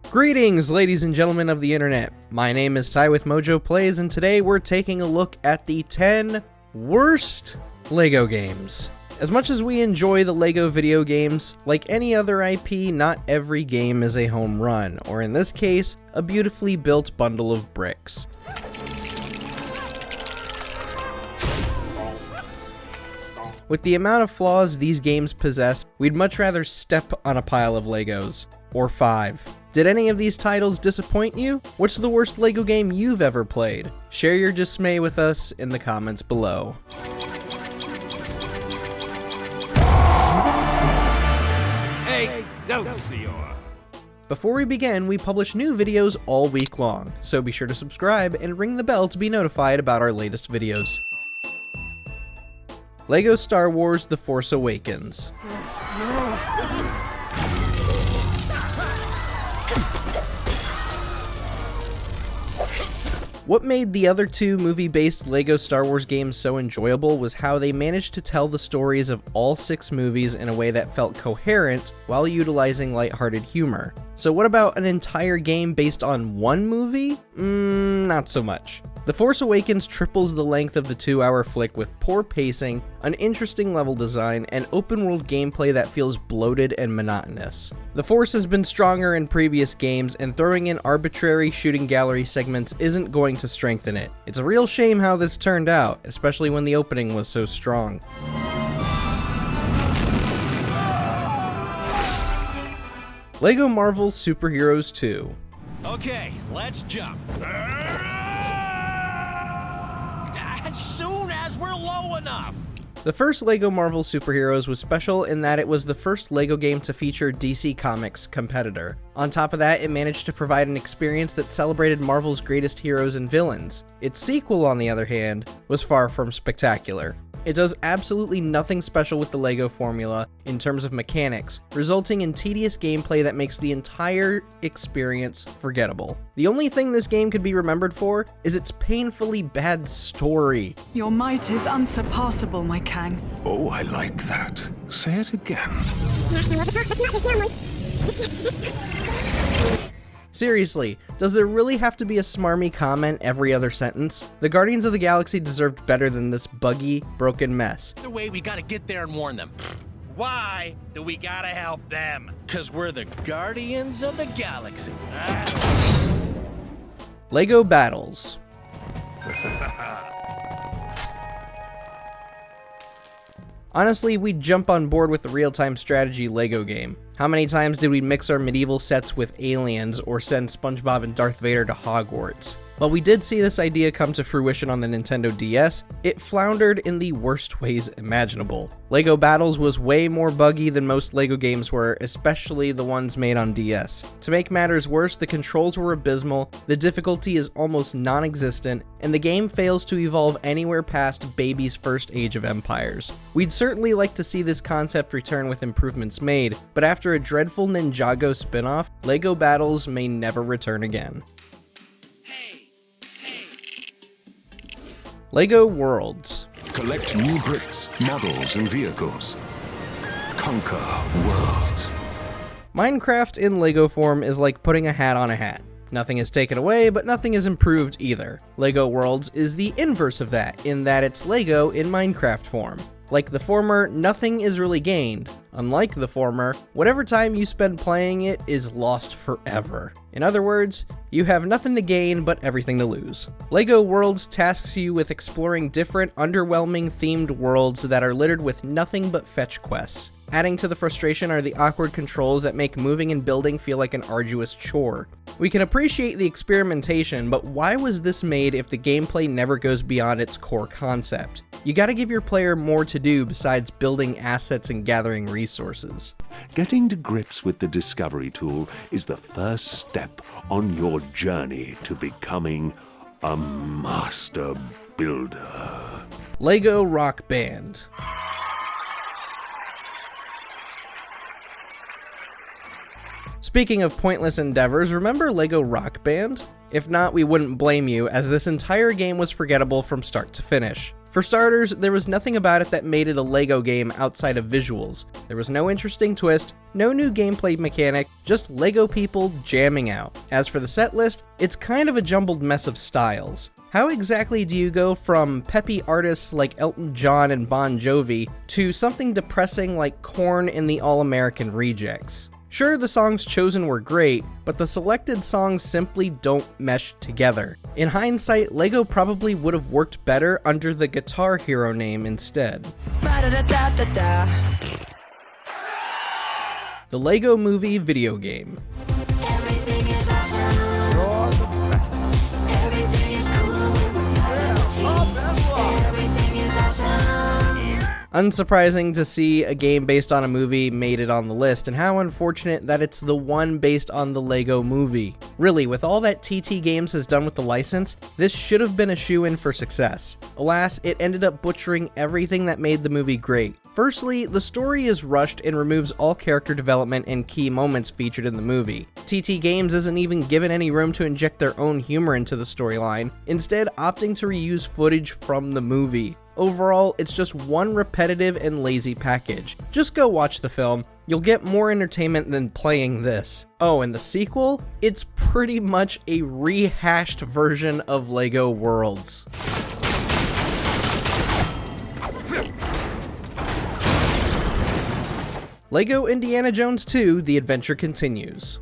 Greetings, ladies and gentlemen of the internet. My name is Ty with MojoPlays, and today we're taking a look at the 10 worst LEGO games. As much as we enjoy the LEGO video games, like any other IP, not every game is a home run, or in this case, a beautifully built bundle of bricks. With the amount of flaws these games possess, we'd much rather step on a pile of Legos. Or 5. Did any of these titles disappoint you? What's the worst LEGO game you've ever played? Share your dismay with us in the comments below. Excelsior! Before we begin, we publish new videos all week long, so be sure to subscribe and ring the bell to be notified about our latest videos. LEGO Star Wars: The Force Awakens. What made the other two movie-based LEGO Star Wars games so enjoyable was how they managed to tell the stories of all 6 movies in a way that felt coherent while utilizing lighthearted humor. So what about an entire game based on one movie? Not so much. The Force Awakens triples the length of the 2-hour flick with poor pacing, an interesting level design, and open-world gameplay that feels bloated and monotonous. The Force has been stronger in previous games, and throwing in arbitrary shooting gallery segments isn't going to strengthen it. It's a real shame how this turned out, especially when the opening was so strong. LEGO Marvel Superheroes 2. Okay, let's jump. As soon as we're low enough. The first LEGO Marvel Superheroes was special in that it was the first LEGO game to feature DC Comics' competitor. On top of that, it managed to provide an experience that celebrated Marvel's greatest heroes and villains. Its sequel, on the other hand, was far from spectacular. It does absolutely nothing special with the LEGO formula in terms of mechanics, resulting in tedious gameplay that makes the entire experience forgettable. The only thing this game could be remembered for is its painfully bad story. Your might is unsurpassable, my Kang. Oh, I like that. Say it again. Seriously, does there really have to be a smarmy comment every other sentence? The Guardians of the Galaxy deserved better than this buggy, broken mess. Either way, we gotta get there and warn them. Why do we gotta help them? 'Cause we're the Guardians of the Galaxy. LEGO Battles. Honestly, we'd jump on board with the real-time strategy LEGO game. How many times did we mix our medieval sets with aliens or send SpongeBob and Darth Vader to Hogwarts? While we did see this idea come to fruition on the Nintendo DS, it floundered in the worst ways imaginable. LEGO Battles was way more buggy than most LEGO games were, especially the ones made on DS. To make matters worse, the controls were abysmal, the difficulty is almost non-existent, and the game fails to evolve anywhere past baby's first Age of Empires. We'd certainly like to see this concept return with improvements made, but after a dreadful Ninjago spin-off, LEGO Battles may never return again. LEGO Worlds. Collect new bricks, models, and vehicles. Conquer worlds. Minecraft in LEGO form is like putting a hat on a hat. Nothing is taken away, but nothing is improved either. LEGO Worlds is the inverse of that, in that it's LEGO in Minecraft form. Like the former, nothing is really gained. Unlike the former, whatever time you spend playing it is lost forever. In other words, you have nothing to gain but everything to lose. LEGO Worlds tasks you with exploring different, underwhelming themed worlds that are littered with nothing but fetch quests. Adding to the frustration are the awkward controls that make moving and building feel like an arduous chore. We can appreciate the experimentation, but why was this made if the gameplay never goes beyond its core concept? You gotta give your player more to do besides building assets and gathering resources. Getting to grips with the Discovery tool is the first step on your journey to becoming a master builder. LEGO Rock Band. Speaking of pointless endeavors, remember LEGO Rock Band? If not, we wouldn't blame you, as this entire game was forgettable from start to finish. For starters, there was nothing about it that made it a LEGO game outside of visuals. There was no interesting twist, no new gameplay mechanic, just LEGO people jamming out. As for the set list, it's kind of a jumbled mess of styles. How exactly do you go from peppy artists like Elton John and Bon Jovi to something depressing like Korn and the All-American Rejects? Sure, the songs chosen were great, but the selected songs simply don't mesh together. In hindsight, LEGO probably would have worked better under the Guitar Hero name instead. The LEGO Movie video game. Everything is awesome. Everything is cool when we're part of the team. Everything is awesome. Unsurprising to see a game based on a movie made it on the list, and how unfortunate that it's the one based on the LEGO Movie. Really, with all that TT Games has done with the license, this should have been a shoo-in for success. Alas, it ended up butchering everything that made the movie great. Firstly, the story is rushed and removes all character development and key moments featured in the movie. TT Games isn't even given any room to inject their own humor into the storyline, instead opting to reuse footage from the movie. Overall, it's just one repetitive and lazy package. Just go watch the film, you'll get more entertainment than playing this. Oh, and the sequel? It's pretty much a rehashed version of LEGO Worlds. LEGO Indiana Jones 2: The Adventure Continues.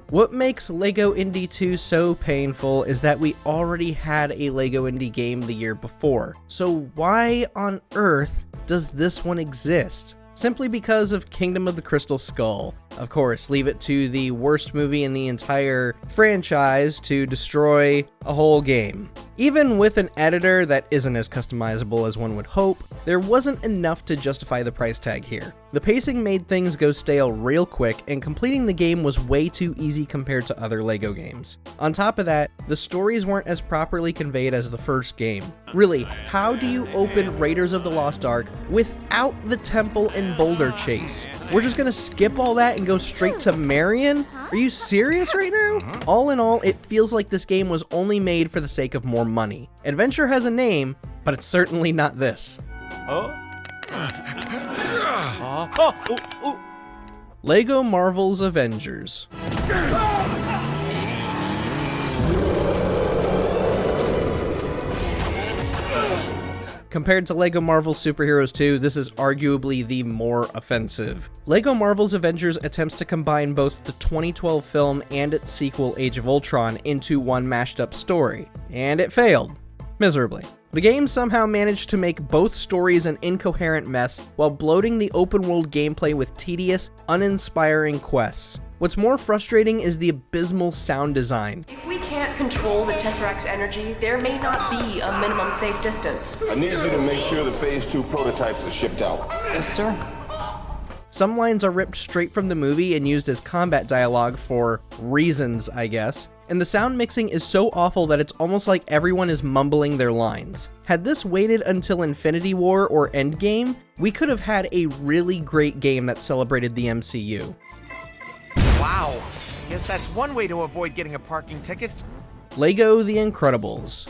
What makes LEGO Indy 2 so painful is that we already had a LEGO Indy game the year before. So why on earth does this one exist? Simply because of Kingdom of the Crystal Skull. Of course, leave it to the worst movie in the entire franchise to destroy a whole game. Even with an editor that isn't as customizable as one would hope, there wasn't enough to justify the price tag here. The pacing made things go stale real quick, and completing the game was way too easy compared to other LEGO games. On top of that, the stories weren't as properly conveyed as the first game. Really, how do you open Raiders of the Lost Ark without the temple and boulder chase? We're just gonna skip all that and go straight to Marion? Are you serious right now? All in all, it feels like this game was only made for the sake of more money. Adventure has a name, but it's certainly not this. LEGO Marvel's Avengers. Compared to LEGO Marvel's Superheroes 2, this is arguably the more offensive. LEGO Marvel's Avengers attempts to combine both the 2012 film and its sequel Age of Ultron into one mashed up story, and it failed. Miserably. The game somehow managed to make both stories an incoherent mess while bloating the open world gameplay with tedious, uninspiring quests. What's more frustrating is the abysmal sound design. If we can't control the Tesseract's energy, there may not be a minimum safe distance. I need you to make sure the Phase 2 prototypes are shipped out. Yes, sir. Some lines are ripped straight from the movie and used as combat dialogue for reasons, I guess. And the sound mixing is so awful that it's almost like everyone is mumbling their lines. Had this waited until Infinity War or Endgame, we could have had a really great game that celebrated the MCU. Wow, guess that's one way to avoid getting a parking ticket. LEGO The Incredibles.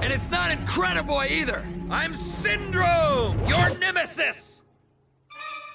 And it's not Incrediboy either. I'm Syndrome, your nemesis.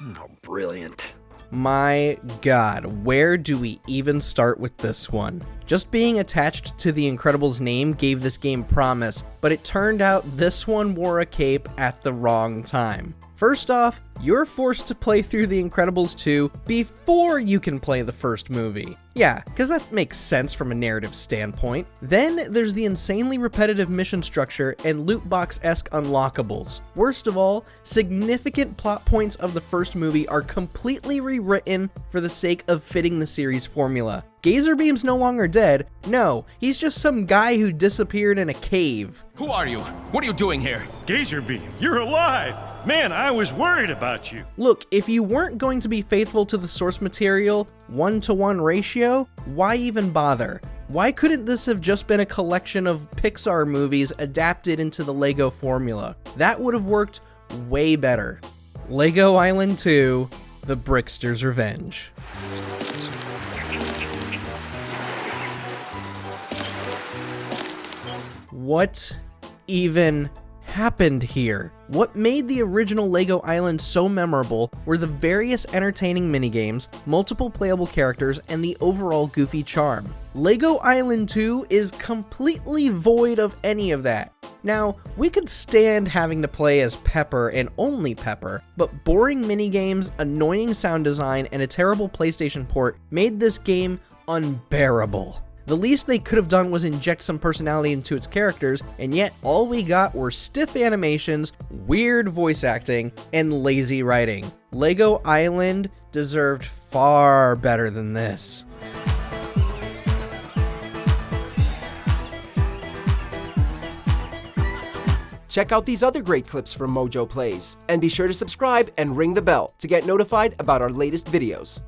Oh, brilliant. My god, where do we even start with this one? Just being attached to the Incredibles name gave this game promise, but it turned out this one wore a cape at the wrong time. First off, you're forced to play through The Incredibles 2 before you can play the first movie. Yeah, because that makes sense from a narrative standpoint. Then there's the insanely repetitive mission structure and loot box-esque unlockables. Worst of all, significant plot points of the first movie are completely rewritten for the sake of fitting the series formula. Gazerbeam's no longer dead. No, he's just some guy who disappeared in a cave. Who are you? What are you doing here? Gazerbeam, you're alive! Man, I was worried about you. Look, if you weren't going to be faithful to the source material, 1-to-1 ratio, why even bother? Why couldn't this have just been a collection of Pixar movies adapted into the LEGO formula? That would have worked way better. LEGO Island 2: The Brickster's Revenge. What even happened here? What made the original Lego Island so memorable were the various entertaining minigames, multiple playable characters, and the overall goofy charm. Lego Island 2 is completely void of any of that. Now, we could stand having to play as Pepper and only Pepper, but boring minigames, annoying sound design, and a terrible PlayStation port made this game unbearable. The least they could have done was inject some personality into its characters, and yet all we got were stiff animations, weird voice acting, and lazy writing. Lego Island deserved far better than this. Check out these other great clips from MojoPlays, and be sure to subscribe and ring the bell to get notified about our latest videos.